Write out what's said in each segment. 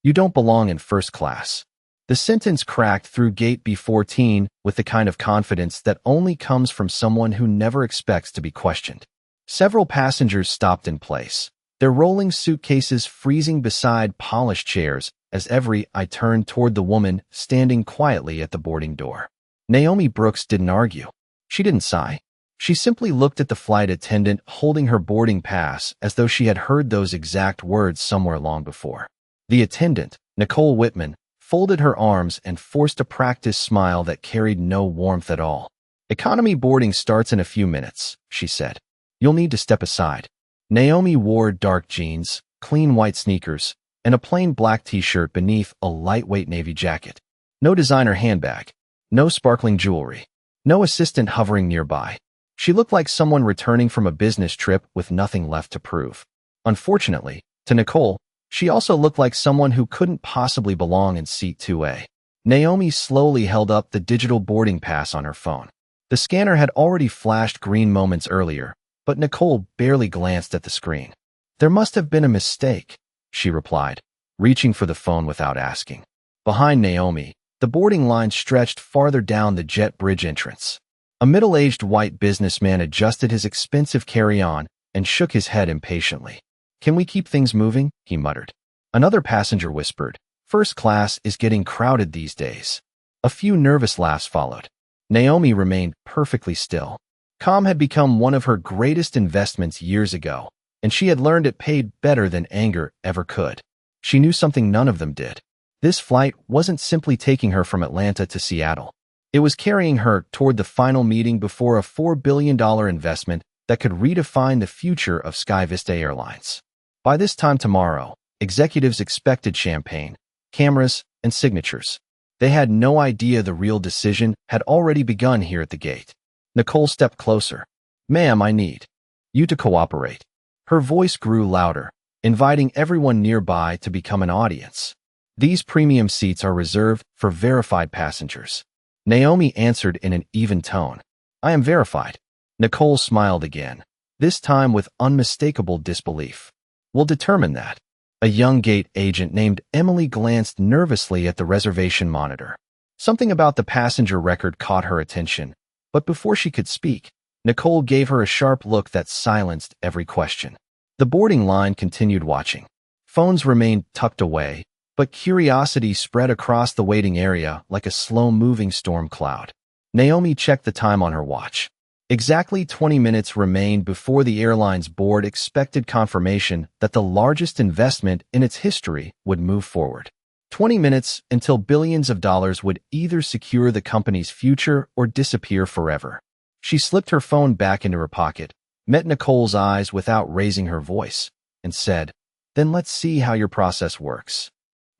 You don't belong in first class. The sentence cracked through gate B14 with the kind of confidence that only comes from someone who never expects to be questioned. Several passengers stopped in place, their rolling suitcases freezing beside polished chairs as I turned toward the woman standing quietly at the boarding door. Naomi Brooks didn't argue. She didn't sigh. She simply looked at the flight attendant holding her boarding pass as though she had heard those exact words somewhere long before. The attendant, Nicole Whitman, folded her arms and forced a practiced smile that carried no warmth at all. Economy boarding starts in a few minutes, she said. You'll need to step aside. Naomi wore dark jeans, clean white sneakers, and a plain black t-shirt beneath a lightweight navy jacket. No designer handbag, no sparkling jewelry, no assistant hovering nearby. She looked like someone returning from a business trip with nothing left to prove. Unfortunately, to Nicole, she also looked like someone who couldn't possibly belong in seat 2A. Naomi slowly held up the digital boarding pass on her phone. The scanner had already flashed green moments earlier, but Nicole barely glanced at the screen. There must have been a mistake, she replied, reaching for the phone without asking. Behind Naomi, the boarding line stretched farther down the jet bridge entrance. A middle-aged white businessman adjusted his expensive carry-on and shook his head impatiently. Can we keep things moving? He muttered. Another passenger whispered, first class is getting crowded these days. A few nervous laughs followed. Naomi remained perfectly still. Calm had become one of her greatest investments years ago, and she had learned it paid better than anger ever could. She knew something none of them did. This flight wasn't simply taking her from Atlanta to Seattle. It was carrying her toward the final meeting before a $4 billion investment that could redefine the future of SkyVista Airlines. By this time tomorrow, executives expected champagne, cameras, and signatures. They had no idea the real decision had already begun here at the gate. Nicole stepped closer. Ma'am, I need you to cooperate. Her voice grew louder, inviting everyone nearby to become an audience. These premium seats are reserved for verified passengers. Naomi answered in an even tone. I am verified. Nicole smiled again, this time with unmistakable disbelief. We'll determine that. A young gate agent named Emily glanced nervously at the reservation monitor. Something about the passenger record caught her attention, but before she could speak, Nicole gave her a sharp look that silenced every question. The boarding line continued watching. Phones remained tucked away, but curiosity spread across the waiting area like a slow-moving storm cloud. Naomi checked the time on her watch. Exactly 20 minutes remained before the airline's board expected confirmation that the largest investment in its history would move forward. 20 minutes until billions of dollars would either secure the company's future or disappear forever. She slipped her phone back into her pocket, met Nicole's eyes without raising her voice, and said, Then let's see how your process works.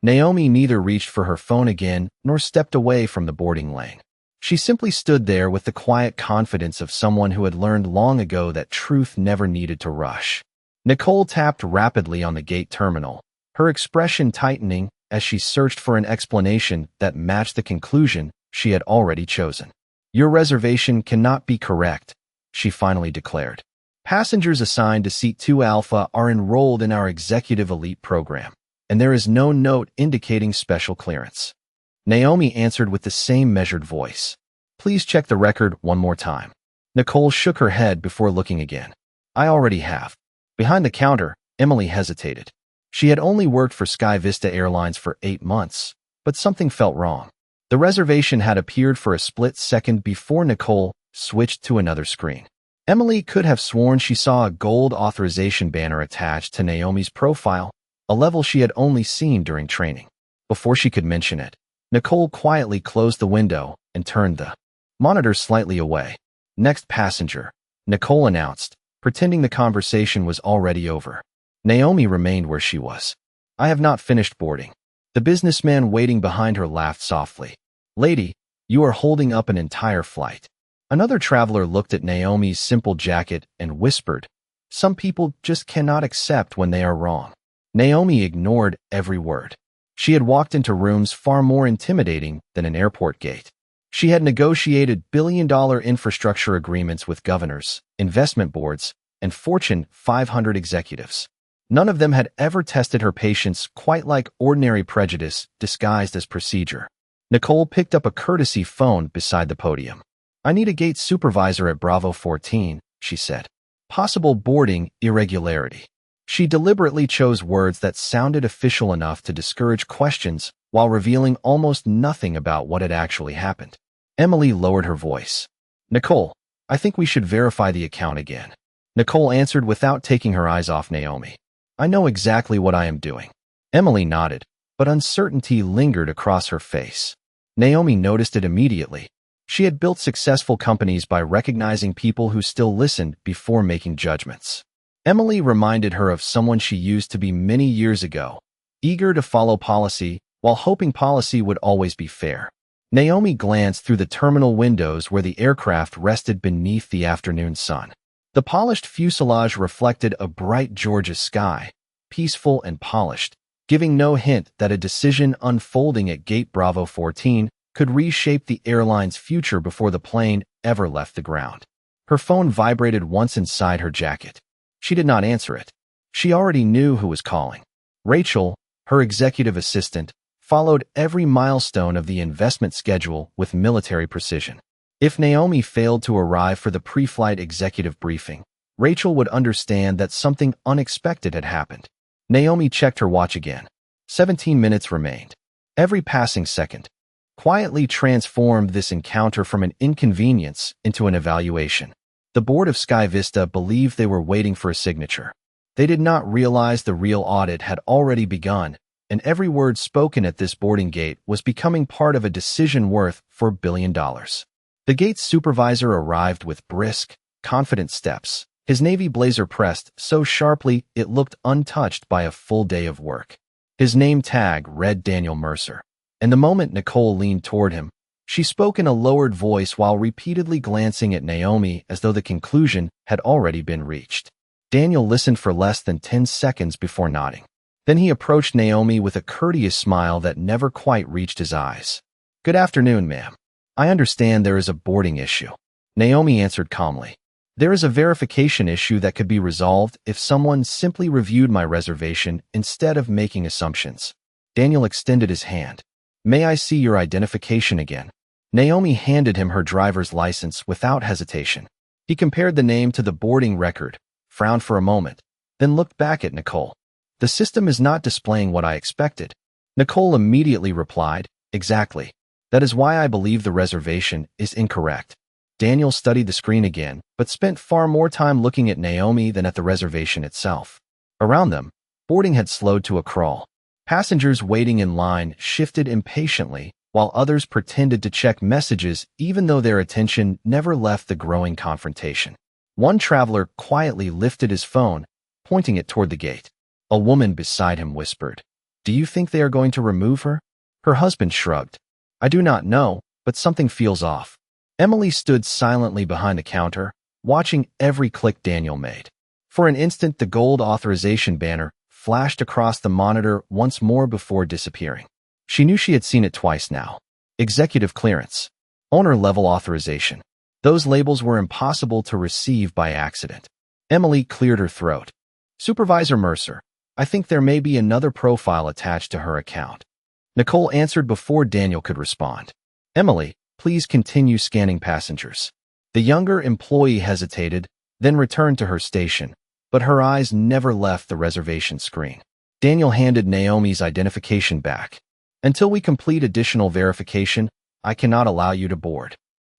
Naomi neither reached for her phone again nor stepped away from the boarding lane. She simply stood there with the quiet confidence of someone who had learned long ago that truth never needed to rush. Nicole tapped rapidly on the gate terminal, her expression tightening as she searched for an explanation that matched the conclusion she had already chosen. Your reservation cannot be correct, she finally declared. Passengers assigned to Seat 2 Alpha are enrolled in our Executive Elite program, and there is no note indicating special clearance. Naomi answered with the same measured voice. Please check the record one more time. Nicole shook her head before looking again. I already have. Behind the counter, Emily hesitated. She had only worked for SkyVista Airlines for 8 months, but something felt wrong. The reservation had appeared for a split second before Nicole switched to another screen. Emily could have sworn she saw a gold authorization banner attached to Naomi's profile, a level she had only seen during training. Before she could mention it, Nicole quietly closed the window and turned the monitor slightly away. Next passenger, Nicole announced, pretending the conversation was already over. Naomi remained where she was. I have not finished boarding. The businessman waiting behind her laughed softly. Lady, you are holding up an entire flight. Another traveler looked at Naomi's simple jacket and whispered, Some people just cannot accept when they are wrong. Naomi ignored every word. She had walked into rooms far more intimidating than an airport gate. She had negotiated billion-dollar infrastructure agreements with governors, investment boards, and Fortune 500 executives. None of them had ever tested her patience quite like ordinary prejudice disguised as procedure. Nicole picked up a courtesy phone beside the podium. "I need a gate supervisor at Bravo 14, she said. "Possible boarding irregularity." She deliberately chose words that sounded official enough to discourage questions while revealing almost nothing about what had actually happened. Emily lowered her voice. "Nicole, I think we should verify the account again." Nicole answered without taking her eyes off Naomi. "I know exactly what I am doing." Emily nodded, but uncertainty lingered across her face. Naomi noticed it immediately. She had built successful companies by recognizing people who still listened before making judgments. Emily reminded her of someone she used to be many years ago, eager to follow policy while hoping policy would always be fair. Naomi glanced through the terminal windows where the aircraft rested beneath the afternoon sun. The polished fuselage reflected a bright Georgia sky, peaceful and polished, giving no hint that a decision unfolding at Gate Bravo 14 could reshape the airline's future before the plane ever left the ground. Her phone vibrated once inside her jacket. She did not answer it. She already knew who was calling. Rachel, her executive assistant, followed every milestone of the investment schedule with military precision. If Naomi failed to arrive for the pre-flight executive briefing, Rachel would understand that something unexpected had happened. Naomi checked her watch again. 17 minutes remained. Every passing second quietly transformed this encounter from an inconvenience into an evaluation. The board of Sky Vista believed they were waiting for a signature. They did not realize the real audit had already begun, and every word spoken at this boarding gate was becoming part of a decision worth $4 billion. The gate's supervisor arrived with brisk, confident steps, his navy blazer pressed so sharply it looked untouched by a full day of work. His name tag read Daniel Mercer, and the moment Nicole leaned toward him, she spoke in a lowered voice while repeatedly glancing at Naomi as though the conclusion had already been reached. Daniel listened for less than 10 seconds before nodding. Then he approached Naomi with a courteous smile that never quite reached his eyes. "Good afternoon, ma'am. I understand there is a boarding issue." Naomi answered calmly. "There is a verification issue that could be resolved if someone simply reviewed my reservation instead of making assumptions." Daniel extended his hand. "May I see your identification again?" Naomi handed him her driver's license without hesitation. He compared the name to the boarding record, frowned for a moment, then looked back at Nicole. "The system is not displaying what I expected." Nicole immediately replied, "Exactly. That is why I believe the reservation is incorrect." Daniel studied the screen again, but spent far more time looking at Naomi than at the reservation itself. Around them, boarding had slowed to a crawl. Passengers waiting in line shifted impatiently, while others pretended to check messages even though their attention never left the growing confrontation. One traveler quietly lifted his phone, pointing it toward the gate. A woman beside him whispered, "Do you think they are going to remove her?" Her husband shrugged. "I do not know, but something feels off." Emily stood silently behind the counter, watching every click Daniel made. For an instant, the gold authorization banner flashed across the monitor once more before disappearing. She knew she had seen it twice now. Executive clearance. Owner-level authorization. Those labels were impossible to receive by accident. Emily cleared her throat. "Supervisor Mercer, I think there may be another profile attached to her account." Nicole answered before Daniel could respond. "Emily, please continue scanning passengers." The younger employee hesitated, then returned to her station, but her eyes never left the reservation screen. Daniel handed Naomi's identification back. "Until we complete additional verification, I cannot allow you to board."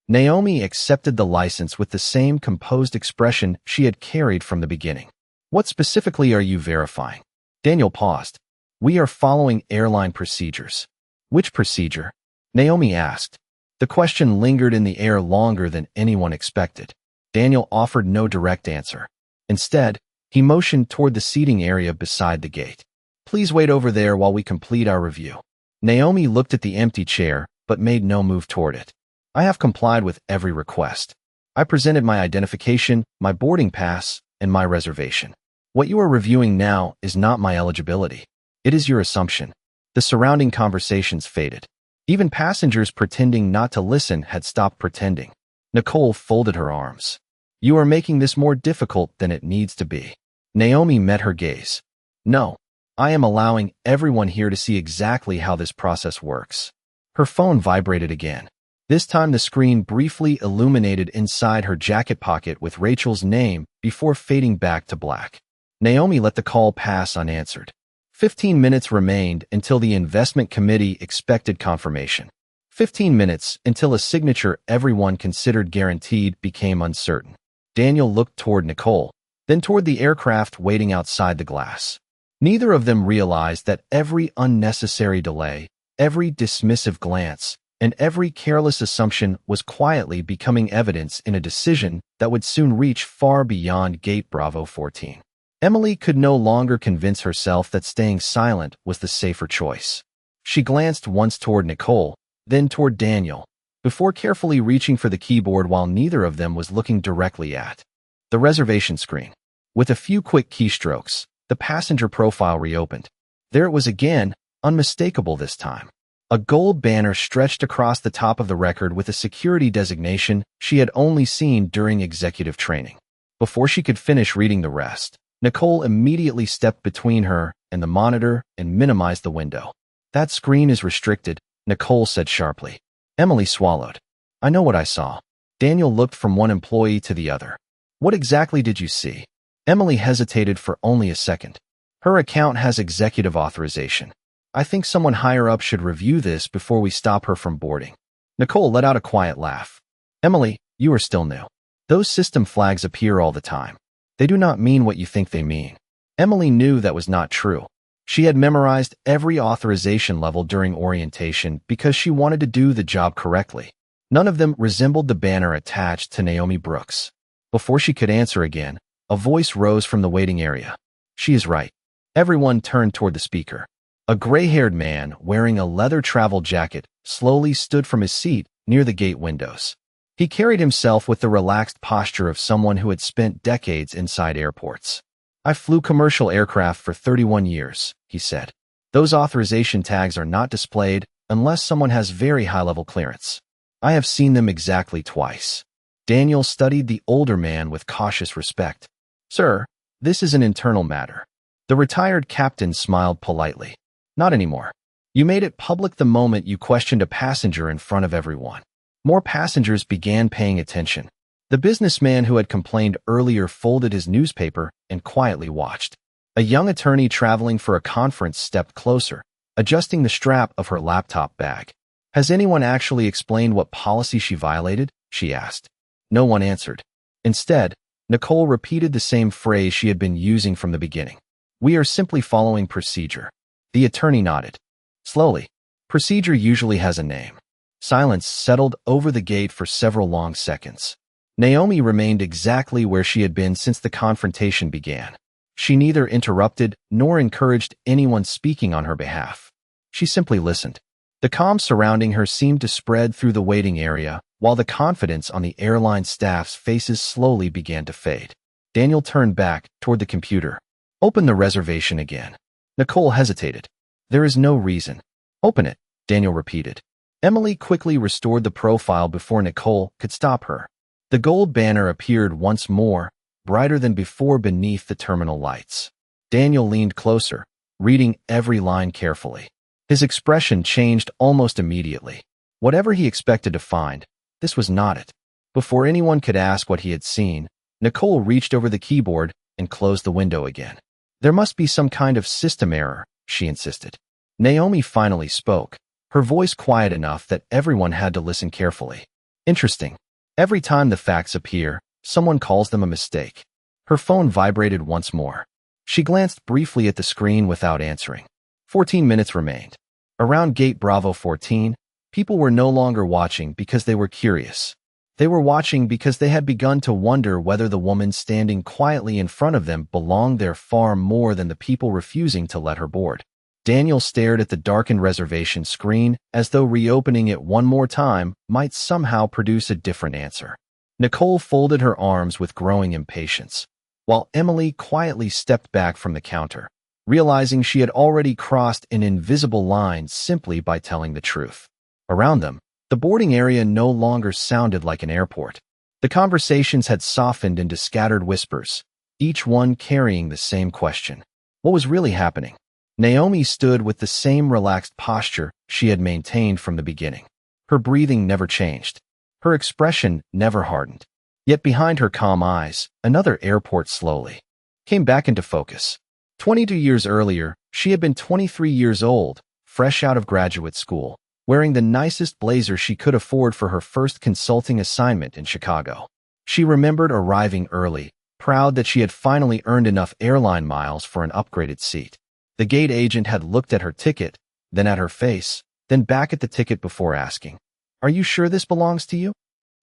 Naomi accepted the license with the same composed expression she had carried from the beginning. "What specifically are you verifying?" Daniel paused. "We are following airline procedures." "Which procedure?" Naomi asked. The question lingered in the air longer than anyone expected. Daniel offered no direct answer. Instead, he motioned toward the seating area beside the gate. "Please wait over there while we complete our review." Naomi looked at the empty chair, but made no move toward it. "I have complied with every request. I presented my identification, my boarding pass, and my reservation. What you are reviewing now is not my eligibility. It is your assumption." The surrounding conversations faded. Even passengers pretending not to listen had stopped pretending. Nicole folded her arms. "You are making this more difficult than it needs to be." Naomi met her gaze. No, I am allowing everyone here to see exactly how this process works. Her phone vibrated again. This time the screen briefly illuminated inside her jacket pocket with Rachel's name before fading back to black. Naomi let the call pass unanswered. 15 minutes remained until the investment committee expected confirmation. 15 minutes until a signature everyone considered guaranteed became uncertain. Daniel looked toward Nicole, then toward the aircraft waiting outside the glass. Neither of them realized that every unnecessary delay, every dismissive glance, and every careless assumption was quietly becoming evidence in a decision that would soon reach far beyond Gate Bravo 14. Emily could no longer convince herself that staying silent was the safer choice. She glanced once toward Nicole, then toward Daniel, before carefully reaching for the keyboard while neither of them was looking directly at the reservation screen. With a few quick keystrokes, the passenger profile reopened. There it was again, unmistakable this time. A gold banner stretched across the top of the record with a security designation she had only seen during executive training. Before she could finish reading the rest, Nicole immediately stepped between her and the monitor and minimized the window. That screen is restricted, Nicole said sharply. Emily swallowed. I know what I saw. Daniel looked from one employee to the other. What exactly did you see? Emily hesitated for only a second. Her account has executive authorization. I think someone higher up should review this before we stop her from boarding. Nicole let out a quiet laugh. Emily, you are still new. Those system flags appear all the time. They do not mean what you think they mean. Emily knew that was not true. She had memorized every authorization level during orientation because she wanted to do the job correctly. None of them resembled the banner attached to Naomi Brooks. Before she could answer again, a voice rose from the waiting area. She is right. Everyone turned toward the speaker. A gray-haired man wearing a leather travel jacket slowly stood from his seat near the gate windows. He carried himself with the relaxed posture of someone who had spent decades inside airports. I flew commercial aircraft for 31 years, he said. Those authorization tags are not displayed unless someone has very high-level clearance. I have seen them exactly twice. Daniel studied the older man with cautious respect. Sir, this is an internal matter. The retired captain smiled politely. Not anymore. You made it public the moment you questioned a passenger in front of everyone. More passengers began paying attention. The businessman who had complained earlier folded his newspaper and quietly watched. A young attorney traveling for a conference stepped closer, adjusting the strap of her laptop bag. Has anyone actually explained what policy she violated? She asked. No one answered. Instead, Nicole repeated the same phrase she had been using from the beginning. We are simply following procedure. The attorney nodded. Slowly. Procedure usually has a name. Silence settled over the gate for several long seconds. Naomi remained exactly where she had been since the confrontation began. She neither interrupted nor encouraged anyone speaking on her behalf. She simply listened. The calm surrounding her seemed to spread through the waiting area, while the confidence on the airline staff's faces slowly began to fade. Daniel turned back toward the computer. Open the reservation again. Nicole hesitated. There is no reason. Open it, Daniel repeated. Emily quickly restored the profile before Nicole could stop her. The gold banner appeared once more, brighter than before beneath the terminal lights. Daniel leaned closer, reading every line carefully. His expression changed almost immediately. Whatever he expected to find, this was not it. Before anyone could ask what he had seen, Nicole reached over the keyboard and closed the window again. There must be some kind of system error, she insisted. Naomi finally spoke, her voice quiet enough that everyone had to listen carefully. Interesting. Every time the facts appear, someone calls them a mistake. Her phone vibrated once more. She glanced briefly at the screen without answering. 14 minutes remained. Around Gate Bravo 14, people were no longer watching because they were curious. They were watching because they had begun to wonder whether the woman standing quietly in front of them belonged there far more than the people refusing to let her board. Daniel stared at the darkened reservation screen as though reopening it one more time might somehow produce a different answer. Nicole folded her arms with growing impatience, while Emily quietly stepped back from the counter, realizing she had already crossed an invisible line simply by telling the truth. Around them, the boarding area no longer sounded like an airport. The conversations had softened into scattered whispers, each one carrying the same question. What was really happening? Naomi stood with the same relaxed posture she had maintained from the beginning. Her breathing never changed. Her expression never hardened. Yet behind her calm eyes, another airport slowly came back into focus. 22 years earlier, she had been 23 years old, fresh out of graduate school, wearing the nicest blazer she could afford for her first consulting assignment in Chicago. She remembered arriving early, proud that she had finally earned enough airline miles for an upgraded seat. The gate agent had looked at her ticket, then at her face, then back at the ticket before asking, "Are you sure this belongs to you?"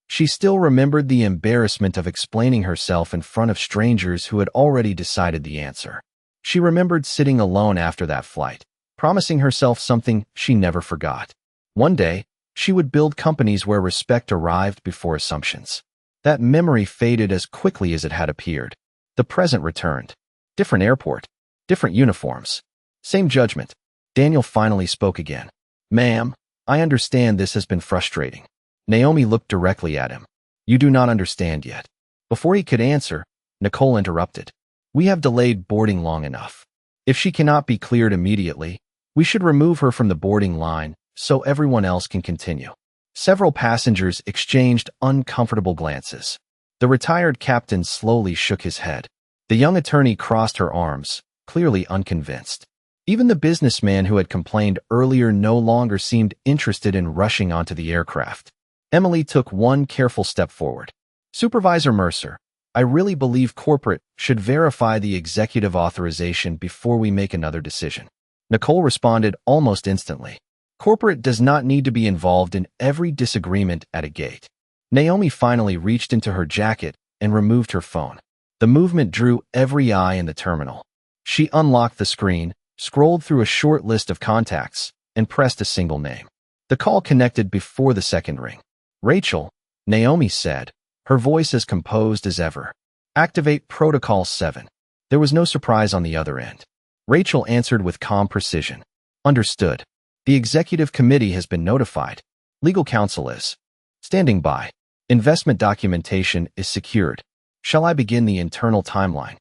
She still remembered the embarrassment of explaining herself in front of strangers who had already decided the answer. She remembered sitting alone after that flight, promising herself something she never forgot. One day, she would build companies where respect arrived before assumptions. That memory faded as quickly as it had appeared. The present returned. Different airport, different uniforms, same judgment. Daniel finally spoke again. "Ma'am, I understand this has been frustrating." Naomi looked directly at him. "You do not understand yet." Before he could answer, Nicole interrupted. "We have delayed boarding long enough. If she cannot be cleared immediately, we should remove her from the boarding line so everyone else can continue." Several passengers exchanged uncomfortable glances. The retired captain slowly shook his head. The young attorney crossed her arms, clearly unconvinced. Even the businessman who had complained earlier no longer seemed interested in rushing onto the aircraft. Emily took one careful step forward. "Supervisor Mercer, I really believe corporate should verify the executive authorization before we make another decision." Nicole responded almost instantly. "Corporate does not need to be involved in every disagreement at a gate." Naomi finally reached into her jacket and removed her phone. The movement drew every eye in the terminal. She unlocked the screen, scrolled through a short list of contacts, and pressed a single name. The call connected before the second ring. "Rachel," Naomi said, her voice as composed as ever. "Activate Protocol 7. There was no surprise on the other end. Rachel answered with calm precision. "Understood. The executive committee has been notified. Legal counsel is standing by. Investment documentation is secured. Shall I begin the internal timeline?"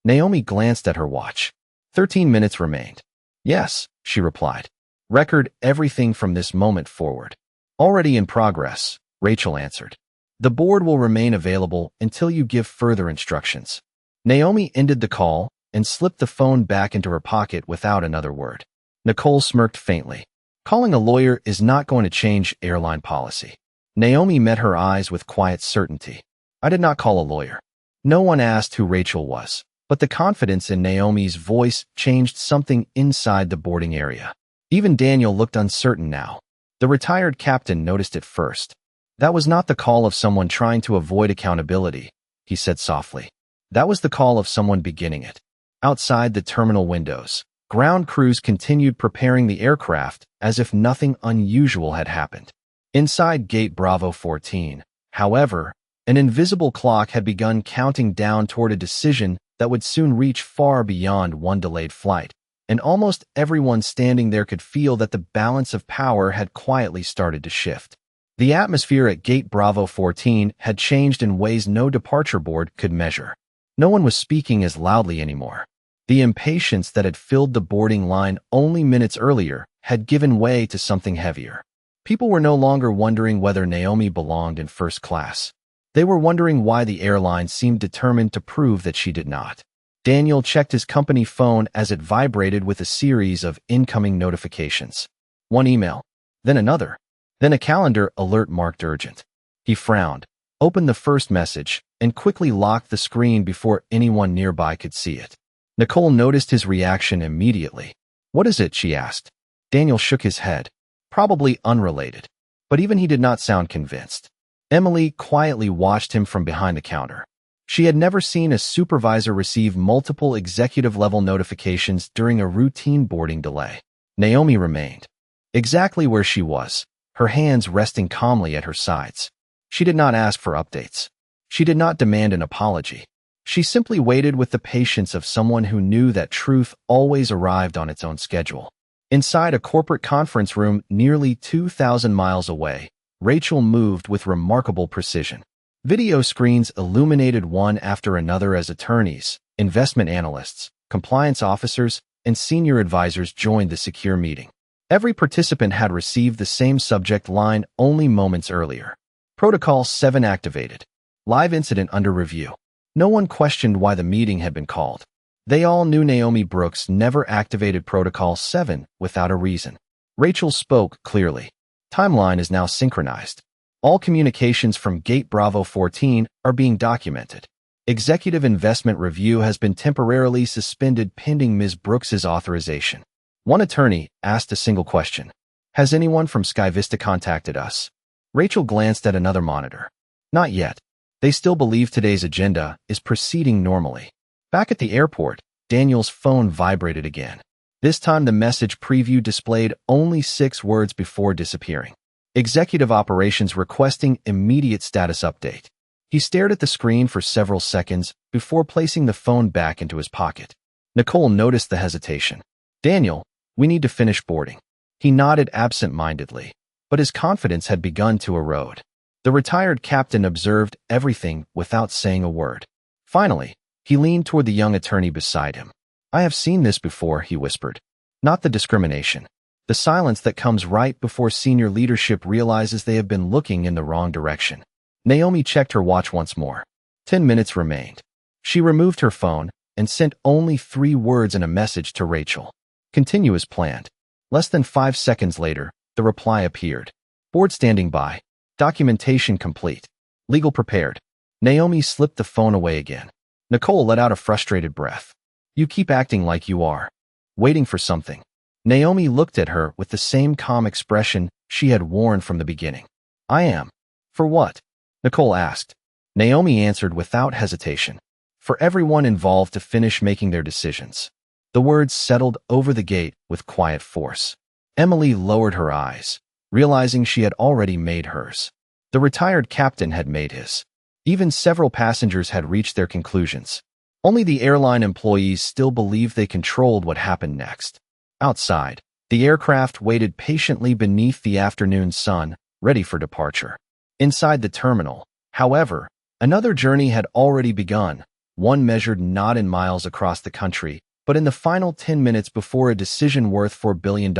Naomi glanced at her watch. 13 minutes remained. "Yes," she replied. "Record everything from this moment forward." "Already in progress," Rachel answered. "The board will remain available until you give further instructions." Naomi ended the call and slipped the phone back into her pocket without another word. Nicole smirked faintly. Calling a lawyer is not going to change airline policy. Naomi met her eyes with quiet certainty. "I did not call a lawyer." No one asked who Rachel was, but the confidence in Naomi's voice changed something inside the boarding area. Even Daniel looked uncertain now. The retired captain noticed it first. "That was not the call of someone trying to avoid accountability," he said softly. "That was the call of someone beginning it." Outside the terminal windows, ground crews continued preparing the aircraft as if nothing unusual had happened. Inside Gate Bravo 14, however, an invisible clock had begun counting down toward a decision that would soon reach far beyond one delayed flight, and almost everyone standing there could feel that the balance of power had quietly started to shift. The atmosphere at Gate Bravo 14 had changed in ways no departure board could measure. No one was speaking as loudly anymore. The impatience that had filled the boarding line only minutes earlier had given way to something heavier. People were no longer wondering whether Naomi belonged in first class. They were wondering why the airline seemed determined to prove that she did not. Daniel checked his company phone as it vibrated with a series of incoming notifications. One email, then another, then a calendar alert marked urgent. He frowned, opened the first message, and quickly locked the screen before anyone nearby could see it. Nicole noticed his reaction immediately. "What is it?" she asked. Daniel shook his head. Probably unrelated. But even he did not sound convinced. Emily quietly watched him from behind the counter. She had never seen a supervisor receive multiple executive-level notifications during a routine boarding delay. Naomi remained exactly where she was, her hands resting calmly at her sides. She did not ask for updates. She did not demand an apology. She simply waited with the patience of someone who knew that truth always arrived on its own schedule. Inside a corporate conference room nearly 2,000 miles away, Rachel moved with remarkable precision. Video screens illuminated one after another as attorneys, investment analysts, compliance officers, and senior advisors joined the secure meeting. Every participant had received the same subject line only moments earlier. Protocol 7 activated. Live incident under review. No one questioned why the meeting had been called. They all knew Naomi Brooks never activated Protocol 7 without a reason. Rachel spoke clearly. Timeline is now synchronized. All communications from Gate Bravo 14 are being documented. Executive investment review has been temporarily suspended pending Ms. Brooks's authorization. One attorney asked a single question. Has anyone from SkyVista contacted us? Rachel glanced at another monitor. Not yet. They still believe today's agenda is proceeding normally. Back at the airport, Daniel's phone vibrated again. This time the message preview displayed only 6 words before disappearing. Executive Operations requesting immediate status update. He stared at the screen for several seconds before placing the phone back into his pocket. Nicole noticed the hesitation. Daniel, we need to finish boarding. He nodded absent-mindedly, but his confidence had begun to erode. The retired captain observed everything without saying a word. Finally, he leaned toward the young attorney beside him. I have seen this before, he whispered. Not the discrimination. The silence that comes right before senior leadership realizes they have been looking in the wrong direction. Naomi checked her watch once more. 10 minutes remained. She removed her phone and sent only 3 words in a message to Rachel. Continue as planned. Less than 5 seconds later, the reply appeared. Board standing by. Documentation complete. Legal prepared. Naomi slipped the phone away again. Nicole let out a frustrated breath. You keep acting like you are waiting for something. Naomi looked at her with the same calm expression she had worn from the beginning. I am. For what? Nicole asked. Naomi answered without hesitation. For everyone involved to finish making their decisions. The words settled over the gate with quiet force. Emily lowered her eyes, realizing she had already made hers. The retired captain had made his. Even several passengers had reached their conclusions. Only the airline employees still believed they controlled what happened next. Outside, the aircraft waited patiently beneath the afternoon sun, ready for departure. Inside the terminal, however, another journey had already begun, one measured not in miles across the country, but in the final 10 minutes before a decision worth $4 billion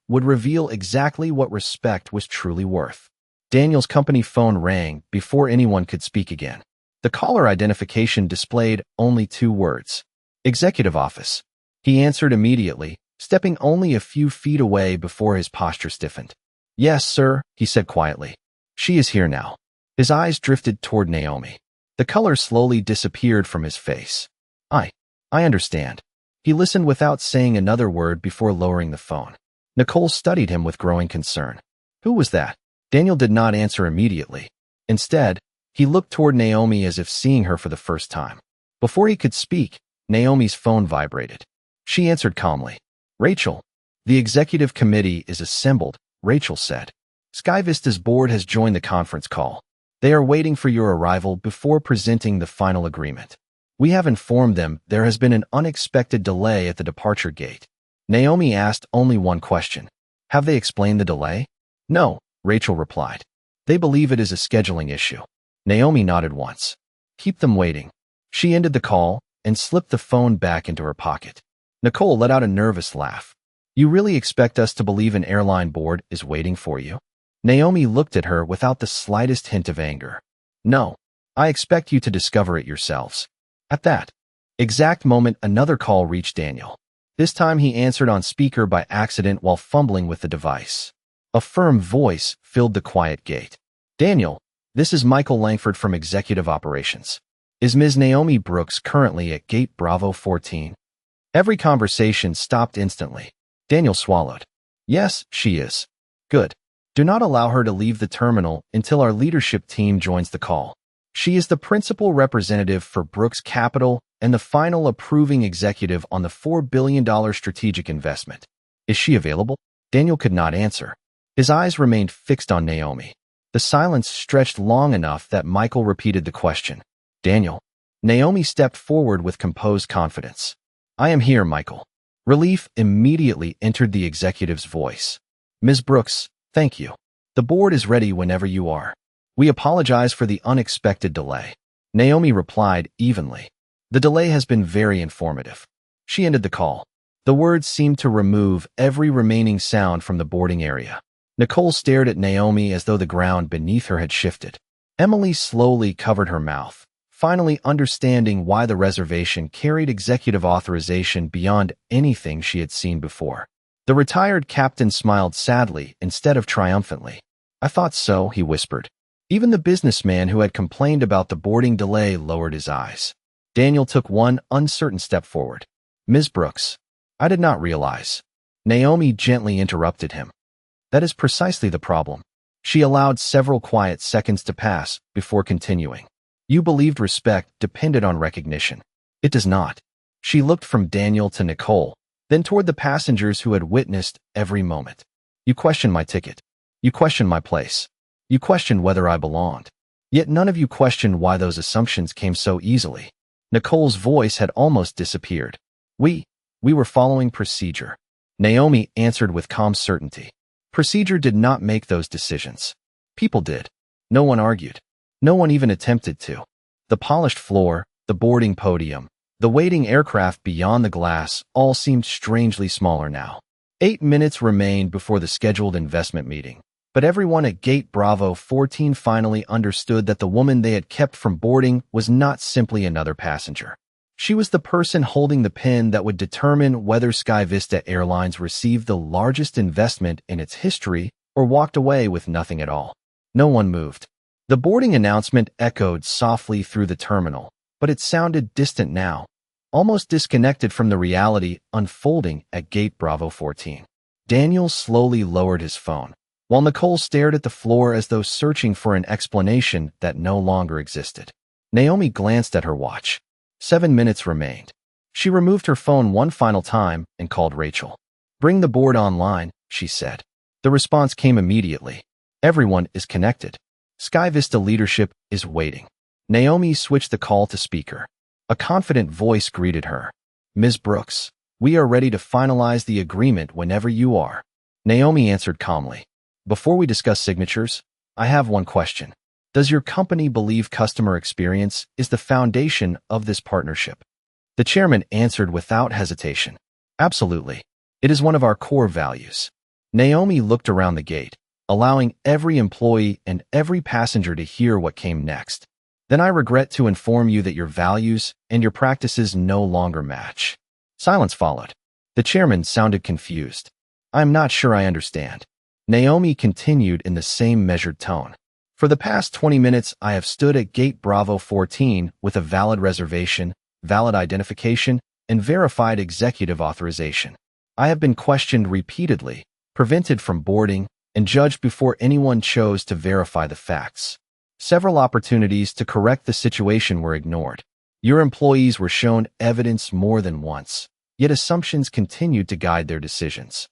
would reveal exactly what respect was truly worth. Daniel's company phone rang before anyone could speak again. The caller identification displayed only 2 words. Executive Office. He answered immediately, stepping only a few feet away before his posture stiffened. Yes, sir, he said quietly. She is here now. His eyes drifted toward Naomi. The color slowly disappeared from his face. I understand. He listened without saying another word before lowering the phone. Nicole studied him with growing concern. Who was that? Daniel did not answer immediately. Instead, he looked toward Naomi as if seeing her for the first time. Before he could speak, Naomi's phone vibrated. She answered calmly. Rachel, the executive committee is assembled, Rachel said. SkyVista's board has joined the conference call. They are waiting for your arrival before presenting the final agreement. We have informed them there has been an unexpected delay at the departure gate. Naomi asked only one question. Have they explained the delay? No, Rachel replied. They believe it is a scheduling issue. Naomi nodded once. Keep them waiting. She ended the call and slipped the phone back into her pocket. Nicole let out a nervous laugh. You really expect us to believe an airline board is waiting for you? Naomi looked at her without the slightest hint of anger. No, I expect you to discover it yourselves. At that exact moment, another call reached Daniel. This time he answered on speaker by accident while fumbling with the device. A firm voice filled the quiet gate. Daniel, this is Michael Langford from Executive Operations. Is Ms. Naomi Brooks currently at Gate Bravo 14? Every conversation stopped instantly. Daniel swallowed. Yes, she is. Good. Do not allow her to leave the terminal until our leadership team joins the call. She is the principal representative for Brooks Capital and the final approving executive on the $4 billion strategic investment. Is she available? Daniel could not answer. His eyes remained fixed on Naomi. The silence stretched long enough that Michael repeated the question. Daniel. Naomi stepped forward with composed confidence. I am here, Michael. Relief immediately entered the executive's voice. Ms. Brooks, thank you. The board is ready whenever you are. We apologize for the unexpected delay. Naomi replied evenly. The delay has been very informative. She ended the call. The words seemed to remove every remaining sound from the boarding area. Nicole stared at Naomi as though the ground beneath her had shifted. Emily slowly covered her mouth, finally understanding why the reservation carried executive authorization beyond anything she had seen before. The retired captain smiled sadly instead of triumphantly. "I thought so," he whispered. Even the businessman who had complained about the boarding delay lowered his eyes. Daniel took one uncertain step forward. "Ms. Brooks, I did not realize." Naomi gently interrupted him. "That is precisely the problem." She allowed several quiet seconds to pass before continuing. "You believed respect depended on recognition. It does not." She looked from Daniel to Nicole, then toward the passengers who had witnessed every moment. "You questioned my ticket. You questioned my place. You questioned whether I belonged. Yet none of you questioned why those assumptions came so easily." Nicole's voice had almost disappeared. We were following procedure." Naomi answered with calm certainty. "Procedure did not make those decisions. People did. No one argued. No one even attempted to. The polished floor, the boarding podium, the waiting aircraft beyond the glass all seemed strangely smaller now. 8 minutes remained before the scheduled investment meeting, but everyone at Gate Bravo 14 finally understood that the woman they had kept from boarding was not simply another passenger. She was the person holding the pin that would determine whether Sky Vista Airlines received the largest investment in its history or walked away with nothing at all. No one moved. The boarding announcement echoed softly through the terminal, but it sounded distant now, almost disconnected from the reality unfolding at Gate Bravo 14. Daniel slowly lowered his phone, while Nicole stared at the floor as though searching for an explanation that no longer existed. Naomi glanced at her watch. 7 minutes remained. She removed her phone one final time and called Rachel. "Bring the board online," she said. The response came immediately. "Everyone is connected. Sky Vista leadership is waiting." Naomi switched the call to speaker. A confident voice greeted her. "Ms. Brooks, we are ready to finalize the agreement whenever you are." Naomi answered calmly. "Before we discuss signatures, I have one question. Does your company believe customer experience is the foundation of this partnership?" The chairman answered without hesitation. "Absolutely. It is one of our core values." Naomi looked around the gate, allowing every employee and every passenger to hear what came next. "Then I regret to inform you that your values and your practices no longer match." Silence followed. The chairman sounded confused. "I'm not sure I understand." Naomi continued in the same measured tone. "For the past 20 minutes, I have stood at Gate Bravo 14 with a valid reservation, valid identification, and verified executive authorization. I have been questioned repeatedly, prevented from boarding, and judged before anyone chose to verify the facts. Several opportunities to correct the situation were ignored. Your employees were shown evidence more than once, yet assumptions continued to guide their decisions."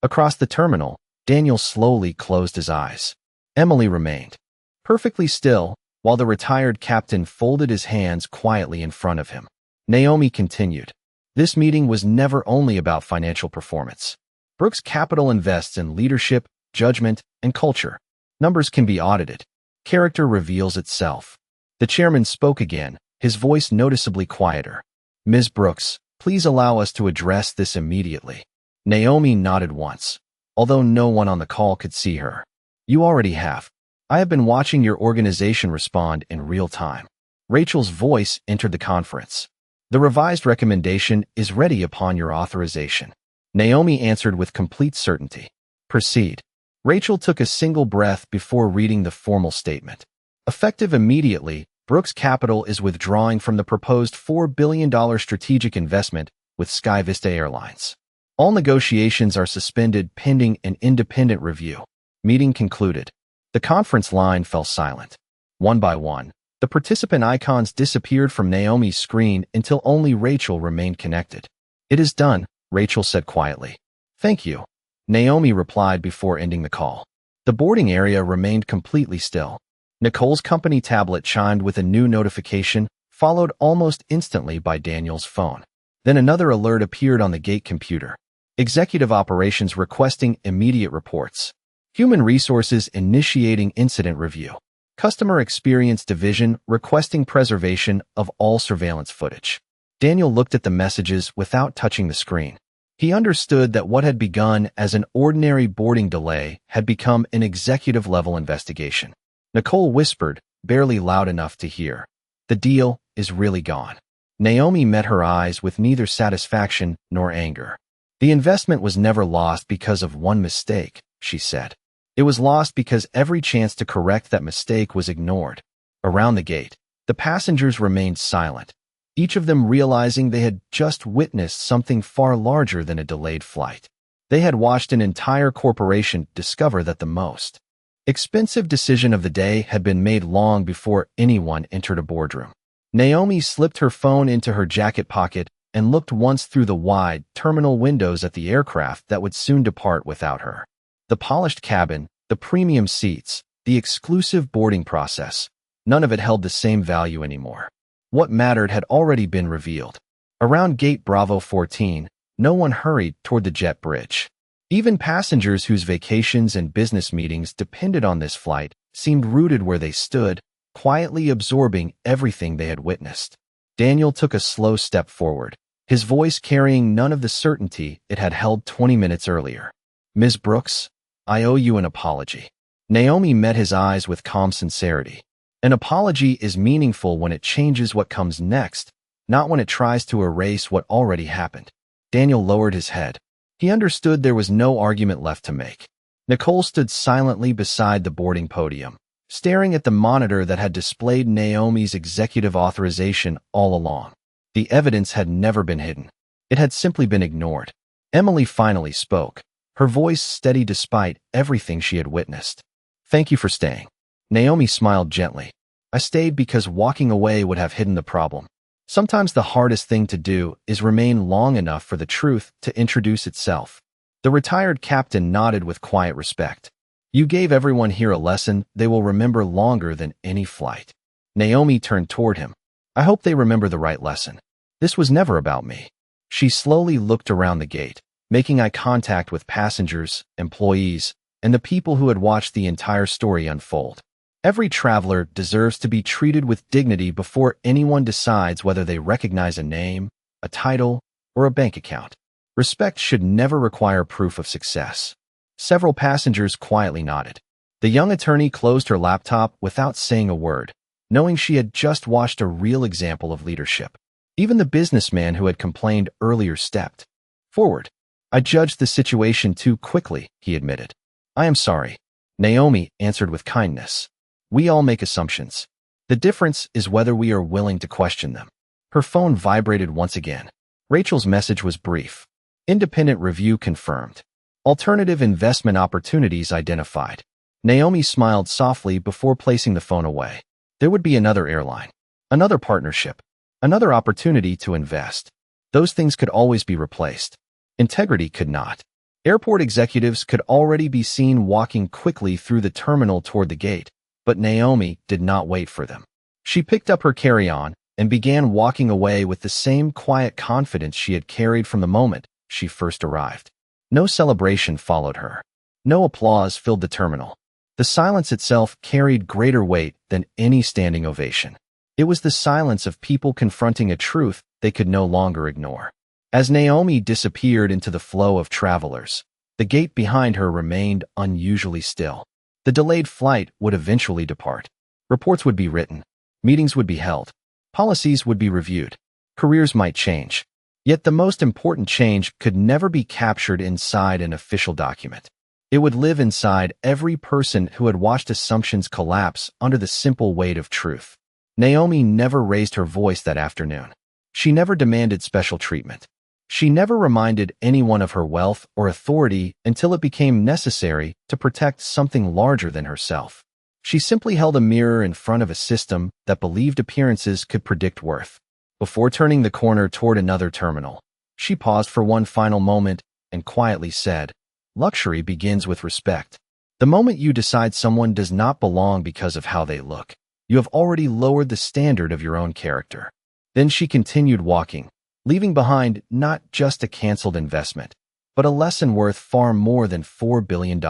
Across the terminal, Daniel slowly closed his eyes. Emily remained perfectly still, while the retired captain folded his hands quietly in front of him. Naomi continued. "This meeting was never only about financial performance. Brooks Capital invests in leadership, judgment, and culture. Numbers can be audited. Character reveals itself." The chairman spoke again, his voice noticeably quieter. "Ms. Brooks, please allow us to address this immediately." Naomi nodded once, although no one on the call could see her. "You already have. I have been watching your organization respond in real time." Rachel's voice entered the conference. "The revised recommendation is ready upon your authorization." Naomi answered with complete certainty. "Proceed." Rachel took a single breath before reading the formal statement. Effective immediately, Brooks Capital is withdrawing from the proposed $4 billion strategic investment with Sky Vista Airlines. All negotiations are suspended pending an independent review. Meeting concluded. The conference line fell silent. One by one, the participant icons disappeared from Naomi's screen until only Rachel remained connected. "It is done," Rachel said quietly. "Thank you," Naomi replied before ending the call. The boarding area remained completely still. Nicole's company tablet chimed with a new notification, followed almost instantly by Daniel's phone. Then another alert appeared on the gate computer. Executive Operations requesting immediate reports. Human Resources initiating incident review. Customer Experience Division requesting preservation of all surveillance footage. Daniel looked at the messages without touching the screen. He understood that what had begun as an ordinary boarding delay had become an executive-level investigation. Nicole whispered, barely loud enough to hear, "The deal is really gone." Naomi met her eyes with neither satisfaction nor anger. "The investment was never lost because of one mistake," she said. "It was lost because every chance to correct that mistake was ignored." Around the gate, the passengers remained silent, each of them realizing they had just witnessed something far larger than a delayed flight. They had watched an entire corporation discover that the most expensive decision of the day had been made long before anyone entered a boardroom. Naomi slipped her phone into her jacket pocket and looked once through the wide terminal windows at the aircraft that would soon depart without her. The polished cabin, the premium seats, the exclusive boarding process, none of it held the same value anymore. What mattered had already been revealed. Around Gate Bravo 14, no one hurried toward the jet bridge. Even passengers whose vacations and business meetings depended on this flight seemed rooted where they stood, quietly absorbing everything they had witnessed. Daniel took a slow step forward, his voice carrying none of the certainty it had held 20 minutes earlier. "Ms. Brooks, I owe you an apology." Naomi met his eyes with calm sincerity. An apology is meaningful when it changes what comes next, not when it tries to erase what already happened. Daniel lowered his head. He understood there was no argument left to make. Nicole stood silently beside the boarding podium, staring at the monitor that had displayed Naomi's executive authorization all along. The evidence had never been hidden. It had simply been ignored. Emily finally spoke, her voice steady despite everything she had witnessed. "Thank you for staying." Naomi smiled gently. "I stayed because walking away would have hidden the problem. Sometimes the hardest thing to do is remain long enough for the truth to introduce itself." The retired captain nodded with quiet respect. "You gave everyone here a lesson they will remember longer than any flight." Naomi turned toward him. "I hope they remember the right lesson. This was never about me." She slowly looked around the gate, making eye contact with passengers, employees, and the people who had watched the entire story unfold. Every traveler deserves to be treated with dignity before anyone decides whether they recognize a name, a title, or a bank account. Respect should never require proof of success. Several passengers quietly nodded. The young attorney closed her laptop without saying a word, knowing she had just watched a real example of leadership. Even the businessman who had complained earlier stepped forward. "I judged the situation too quickly," he admitted. "I am sorry." Naomi answered with kindness. "We all make assumptions. The difference is whether we are willing to question them." Her phone vibrated once again. Rachel's message was brief. "Independent review confirmed. Alternative investment opportunities identified." Naomi smiled softly before placing the phone away. There would be another airline, another partnership, another opportunity to invest. Those things could always be replaced. Integrity could not. Airport executives could already be seen walking quickly through the terminal toward the gate, but Naomi did not wait for them. She picked up her carry-on and began walking away with the same quiet confidence she had carried from the moment she first arrived. No celebration followed her. No applause filled the terminal. The silence itself carried greater weight than any standing ovation. It was the silence of people confronting a truth they could no longer ignore. As Naomi disappeared into the flow of travelers, the gate behind her remained unusually still. The delayed flight would eventually depart. Reports would be written. Meetings would be held. Policies would be reviewed. Careers might change. Yet the most important change could never be captured inside an official document. It would live inside every person who had watched assumptions collapse under the simple weight of truth. Naomi never raised her voice that afternoon. She never demanded special treatment. She never reminded anyone of her wealth or authority until it became necessary to protect something larger than herself. She simply held a mirror in front of a system that believed appearances could predict worth. Before turning the corner toward another terminal, she paused for one final moment and quietly said, "Luxury begins with respect." The moment you decide someone does not belong because of how they look, you have already lowered the standard of your own character. Then she continued walking, leaving behind not just a canceled investment, but a lesson worth far more than $4 billion.